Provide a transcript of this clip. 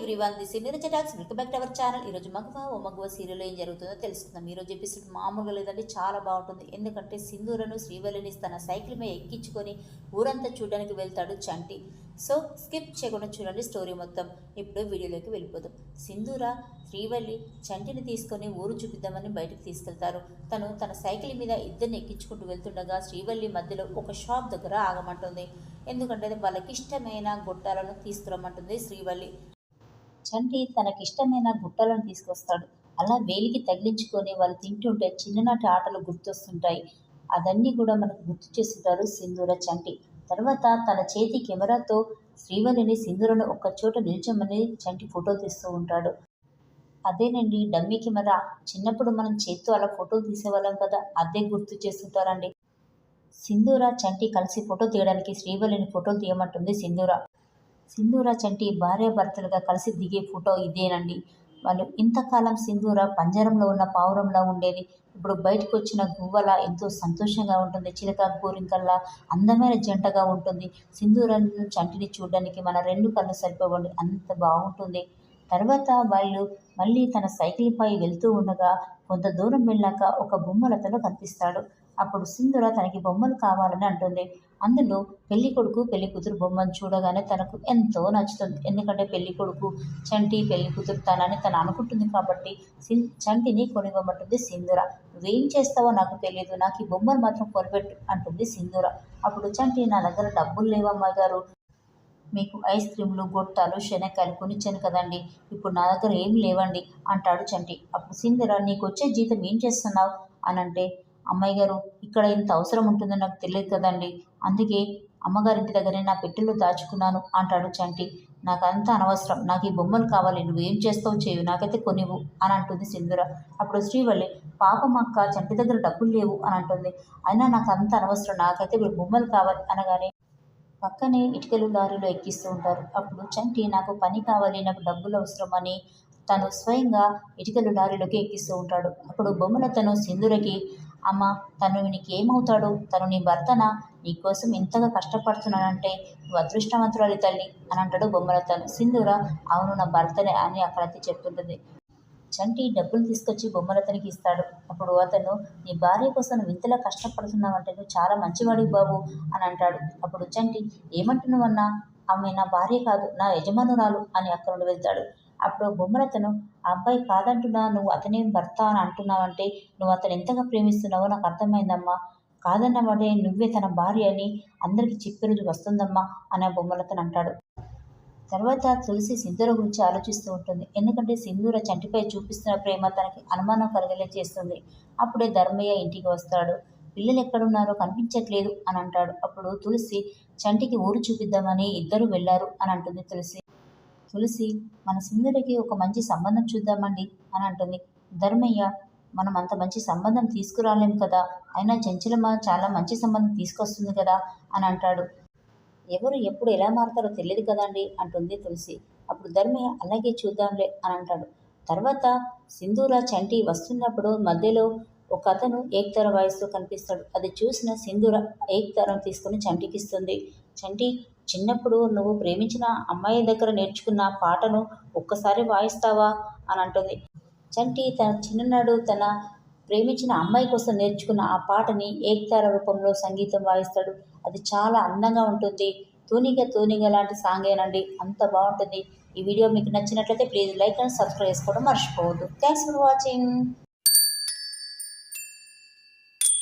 Everyone, this is Neeraja talks. Welcome back to our channel. ఈరోజు మగవ ఓ మగవ సీరియల్లో ఏం జరుగుతుందో తెలుసుకుందాం. ఈరోజు ఎపిసోడ్ మామూలుగా లేదంటే చాలా బాగుంటుంది. ఎందుకంటే సింధూరను శ్రీవల్లిని తన సైకిల్ మీద ఎక్కించుకొని ఊరంతా చూడడానికి వెళ్తాడు చంటి. సో స్కిప్ చేయకుండా చూడండి స్టోరీ మొత్తం. ఇప్పుడు వీడియోలోకి వెళ్ళిపోదాం. సింధూర శ్రీవల్లి చంటిని తీసుకొని ఊరు చూపిద్దామని బయటకు తీసుకెళ్తారు. తను తన సైకిల్ మీద ఇద్దరిని ఎక్కించుకుంటూ వెళ్తుండగా శ్రీవల్లి మధ్యలో ఒక షాప్ దగ్గర ఆగమంటుంది. ఎందుకంటే వాళ్ళకి ఇష్టమైన గుట్టాలను తీసుకురమ్మంటుంది శ్రీవల్లి. చంటి తనకిష్టమైన గుట్టలను తీసుకొస్తాడు. అలా వేలికి తగిలించుకొని వాళ్ళు తింటుంటే చిన్ననాటి ఆటలు గుర్తొస్తుంటాయి. అదన్నీ కూడా మనకు గుర్తు చేస్తుంటారు సింధూర చంటి. తర్వాత తన చేతి కెమెరాతో శ్రీవల్లిని సింధూరను ఒక్క చోట నిల్చోమని చంటి ఫోటో తీస్తూ ఉంటాడు. అదేనండి డమ్మీ కెమెరా. చిన్నప్పుడు మనం చేత్తో అలా ఫోటోలు తీసేవాళ్ళం కదా, అదే గుర్తు చేస్తుంటారండి. సింధూర చంటి కలిసి ఫోటో తీయడానికి శ్రీవల్లిని ఫోటోలు తీయమంటుంది సింధూర. సింధూర చంటి భార్యాభర్తలుగా కలిసి దిగే ఫోటో ఇదేనండి. వాళ్ళు ఇంతకాలం సింధూర పంజరంలో ఉన్న పావురంలా ఉండేది. ఇప్పుడు బయటకు వచ్చిన గువ్వలా ఎంతో సంతోషంగా ఉంటుంది. చిలక గోరింకల్లా అందమైన జంటగా ఉంటుంది. సింధూరను చంటిని చూడడానికి మన రెండు కళ్ళు సరిపోవండి, అంత బాగుంటుంది. తర్వాత వాళ్ళు మళ్ళీ తన సైకిల్పై వెళ్తూ ఉండగా కొంత దూరం వెళ్ళాక ఒక బొమ్మలతను కనిపిస్తాడు. అప్పుడు సింధూర తనకి బొమ్మలు కావాలని అంటుంది. అందులో పెళ్లి కొడుకు పెళ్లి కూతురు బొమ్మను చూడగానే తనకు ఎంతో నచ్చుతుంది. ఎందుకంటే పెళ్లి కొడుకు చంటి, పెళ్లి కూతురు తనని తను అనుకుంటుంది కాబట్టి చంటిని కొనివ్వమంటుంది సింధూర. నువ్వేం చేస్తావో నాకు తెలియదు, నాకు ఈ బొమ్మను మాత్రం కొనిపెట్టు అంటుంది సింధూర. అప్పుడు చంటి, నా దగ్గర డబ్బులు లేవమ్మాయి గారు, మీకు ఐస్ క్రీమ్లు, గొట్టాలు, శనక్కాయలు కొనిచ్చాను కదండి, ఇప్పుడు నా దగ్గర ఏం లేవండి అంటాడు చంటి. అప్పుడు సింధూర, నీకు వచ్చే జీతం ఏం చేస్తున్నావు అని అంటే, అమ్మాయి గారు ఇక్కడ ఇంత అవసరం ఉంటుందో నాకు తెలియదు కదండి, అందుకే అమ్మగారింటి దగ్గరే నా పెట్టెలో దాచుకున్నాను అంటాడు చంటి. నాకు అంత అనవసరం, నాకు ఈ బొమ్మలు కావాలి, నువ్వేం చేస్తావు చేయు, నాకైతే కొనివ్వు అని అంటుంది సింధూర. అప్పుడు శ్రీవల్లి, పాపం అక్క, చంటి దగ్గర డబ్బులు లేవు అని అంటుంది. అయినా నాకు అంత అనవసరం, నాకైతే బొమ్మలు కావాలి అనగానే పక్కనే ఇటుకలు లారీలో ఎక్కిస్తూ ఉంటారు. అప్పుడు చంటి, నాకు పని కావాలి, నాకు డబ్బులు అవసరమని తను స్వయంగా ఇటుకలు లారీలోకి ఎక్కిస్తూ ఉంటాడు. అప్పుడు బొమ్మలతను సింధూరకి, అమ్మ తను నీకు ఏమవుతాడు, తను నీ భర్తనా, నీకోసం ఇంతగా కష్టపడుతున్నానంటే నువ్వు అదృష్టవంతురాలి తల్లి అని అంటాడు బొమ్మలతను. సింధూర, అవును నా భర్తనే అని అక్కడైతే చెప్తుంటుంది. చంటి డబ్బులు తీసుకొచ్చి బొమ్మలతనికి ఇస్తాడు. అప్పుడు అతను, నీ భార్య కోసం నువ్వు ఇంతలా కష్టపడుతున్నావంటే నువ్వు చాలా మంచివాడివి బాబు అని అంటాడు. అప్పుడు చంటి, ఏమంటున్నావన్నా, ఆమె నా భార్య కాదు, నా యజమానురాలు అని అక్కడ నుండి వెళ్తాడు. అప్పుడు బొమ్మలతను, ఆ అబ్బాయి కాదంటున్నా, నువ్వు అతనేం భర్త అని అంటున్నావంటే నువ్వు అతను ఎంతగా ప్రేమిస్తున్నావో నాకు అర్థమైందమ్మా, కాదన్నవాడే నువ్వే తన భార్య అని అందరికీ చెప్పే రోజు వస్తుందమ్మా అని బొమ్మలతను అంటాడు. తర్వాత తులసి సింధూర గురించి ఆలోచిస్తూ ఉంటుంది. ఎందుకంటే సింధూర చంటిపై చూపిస్తున్న ప్రేమ తనకి అనుమానం కలిగేలా చేస్తుంది. అప్పుడే ధర్మయ్య ఇంటికి వస్తాడు. పిల్లలు ఎక్కడున్నారో కనిపించట్లేదు అని అంటాడు. అప్పుడు తులసి, చంటికి ఊరు చూపిద్దామని ఇద్దరు వెళ్ళారు అని అంటుంది తులసి. తులసి, మన సింధూరకి ఒక మంచి సంబంధం చూద్దామండి అని అంటుంది. ధర్మయ్య, మనం అంత మంచి సంబంధం తీసుకురాలేం కదా, అయినా చెంచలమ్మ చాలా మంచి సంబంధం తీసుకొస్తుంది కదా అని అంటాడు. ఎవరు ఎప్పుడు ఎలా మారుతారో తెలియదు కదండి అంటుంది తులసి. అప్పుడు ధర్మయ్య, అలాగే చూద్దాంలే అని అంటాడు. తర్వాత సింధూర చంటి వస్తున్నప్పుడు మధ్యలో ఒక అతను ఏక్తార వాయిస్తూ కనిపిస్తాడు. అది చూసిన సింధూర ఏక్తారం తీసుకుని చంటికి ఇస్తుంది. చంటి, చిన్నప్పుడు నువ్వు ప్రేమించిన అమ్మాయి దగ్గర నేర్చుకున్న పాటను ఒక్కసారి వాయిస్తావా అని అంటుంది. చంటి తన చిన్ననాడు తన ప్రేమించిన అమ్మాయి కోసం నేర్చుకున్న ఆ పాటని ఏక్తార రూపంలో సంగీతం వాయిస్తాడు. అది చాలా అందంగా ఉంటుంది. తూనిగ తూనిగ లాంటి సాంగేనండి, అంత బాగుంటుంది. ఈ వీడియో మీకు నచ్చినట్లయితే ప్లీజ్ లైక్ అండ్ సబ్స్క్రైబ్ చేసుకోవడం మర్చిపోవద్దు. Thanks for watching.